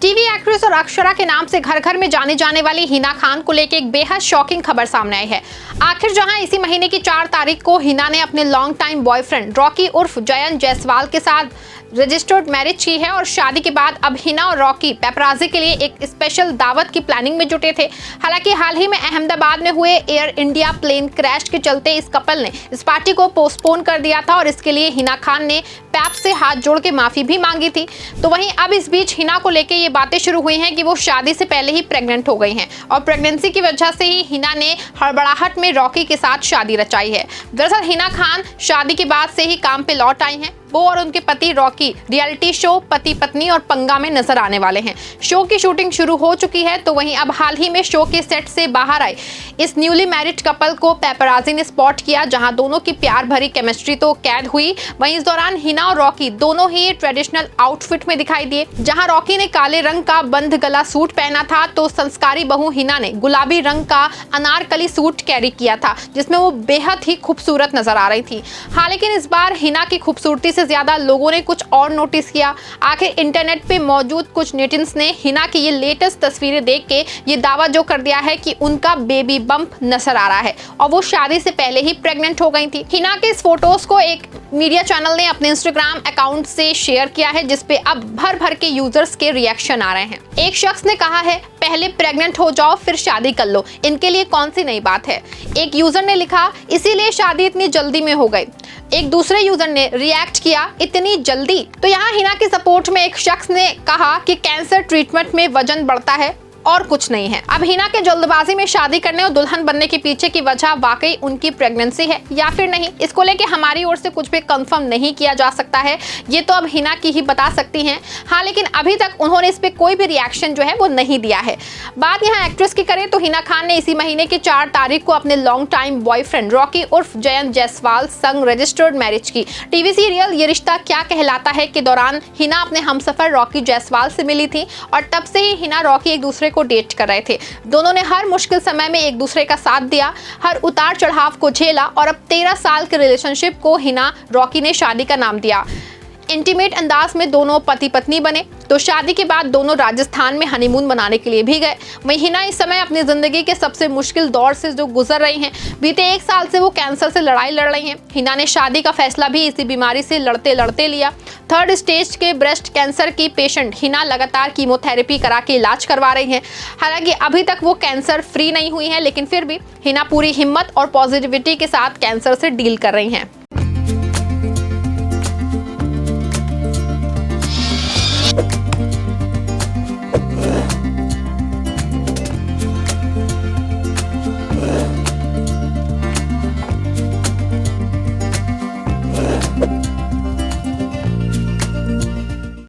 TV actress और अक्षरा के नाम से घर घर में जाने जाने वाली हिना खान को लेकर एक बेहद शॉकिंग खबर सामने आई है। आखिर जहां इसी महीने की 4 तारीख को हिना ने अपने लॉन्ग टाइम बॉयफ्रेंड रॉकी उर्फ जयंत जायसवाल के साथ रजिस्टर्ड मैरिज की है और शादी के बाद अब हिना और रॉकी पेपराजी के लिए एक स्पेशल दावत की प्लानिंग में जुटे थे। हालांकि हाल ही में अहमदाबाद में हुए एयर इंडिया प्लेन क्रैश के चलते इस कपल ने इस पार्टी को पोस्टपोन कर दिया था और इसके लिए हिना खान ने पैप से हाथ जोड़ के माफी भी मांगी थी। तो वहीं अब इस बीच हिना को लेकर ये बातें शुरू हुई हैं कि वो शादी से पहले ही प्रेग्नेंट हो गई हैं और प्रेगनेंसी की वजह से ही हिना ने हड़बड़ाहट में रॉकी के साथ शादी रचाई है। दरअसल हिना खान शादी के बाद से ही काम पे लौट आई हैं। वो और उनके पति रॉकी रियलिटी शो पति पत्नी और पंगा में नजर आने वाले हैं। शो की शूटिंग शुरू हो चुकी है। तो वहीं अब हाल ही में शो के सेट से बाहर आए इस न्यूली मैरिड कपल को पेपराजी ने स्पॉट किया, जहां दोनों की प्यार भरी केमिस्ट्री तो कैद हुई। वहीं इस दौरान हिना और रॉकी दोनों ही ट्रेडिशनल आउटफिट में दिखाई दिए। जहां रॉकी ने काले रंग का बंद गला सूट पहना था तो संस्कारी बहू हिना ने गुलाबी रंग का अनारकली सूट कैरी किया था, जिसमें वो बेहद ही खूबसूरत नजर आ रही थी। हाँ, लेकिन इस बार हिना की खूबसूरती से ज्यादा लोगों ने कुछ और नोटिस किया। आखिर इंटरनेट पे मौजूद कुछ नेटिजन्स ने हिना की ये लेटेस्ट तस्वीरें देख के ये दावा जो कर दिया है कि उनका बेबी बम्प नजर आ रहा है और वो शादी से पहले ही प्रेग्नेंट हो गई थी। हिना के इस फोटोज को एक मीडिया चैनल ने अपने इंस्टाग्राम अकाउंट से शेयर किया है, जिसपे अब भर भर के यूजर्स के रिएक्शन आ रहे हैं। एक शख्स ने कहा है, पहले प्रेग्नेंट हो जाओ फिर शादी कर लो, इनके लिए कौन सी नई बात है। एक यूजर ने लिखा, इसीलिए शादी इतनी जल्दी में हो गई। एक दूसरे यूजर ने रिएक्ट किया, इतनी जल्दी। तो यहाँ हिना के सपोर्ट में एक शख्स ने कहा कि कैंसर ट्रीटमेंट में वजन बढ़ता है और कुछ नहीं है। अब हिना के जल्दबाजी में शादी करने और दुल्हन बनने के पीछे की वजह वाकई उनकी प्रेगनेंसी है या फिर नहीं, इसको लेके हमारी ओर से कुछ भी कंफर्म नहीं किया जा सकता है। ये तो अब हिना की ही बता सकती हैं। हाँ, लेकिन अभी तक उन्होंने इस पे कोई भी रिएक्शन जो है वो नहीं दिया है। बात यहाँ एक्ट्रेस की करें तो हिना खान ने इसी महीने की 4 तारीख को अपने लॉन्ग टाइम बॉयफ्रेंड रॉकी उर्फ जयंत जायसवाल संग रजिस्टर्ड मैरिज की। टीवी सीरियल ये रिश्ता क्या कहलाता है के दौरान हिना अपने हमसफर रॉकी जायसवाल से मिली थी और तब से ही हिना रॉकी एक दूसरे को डेट कर रहे थे। दोनों ने हर मुश्किल समय में एक दूसरे का साथ दिया, हर उतार चढ़ाव को झेला और अब 13 साल के रिलेशनशिप को हिना रॉकी ने शादी का नाम दिया। इंटीमेट अंदाज में दोनों पति पत्नी बने। तो शादी के बाद दोनों राजस्थान में हनीमून मनाने के लिए भी गए। वहीं हिना इस समय अपनी जिंदगी के सबसे मुश्किल दौर से जो गुजर रही हैं। बीते 1 साल से वो कैंसर से लड़ाई लड़ रही हैं। हिना ने शादी का फैसला भी इसी बीमारी से लड़ते लड़ते लिया। 3rd स्टेज के ब्रेस्ट कैंसर की पेशेंट हिना लगातार कीमोथेरेपी करा के इलाज करवा रही हैं। हालांकि अभी तक वो कैंसर फ्री नहीं हुई है, लेकिन फिर भी हिना पूरी हिम्मत और पॉजिटिविटी के साथ कैंसर से डील कर रही हैं।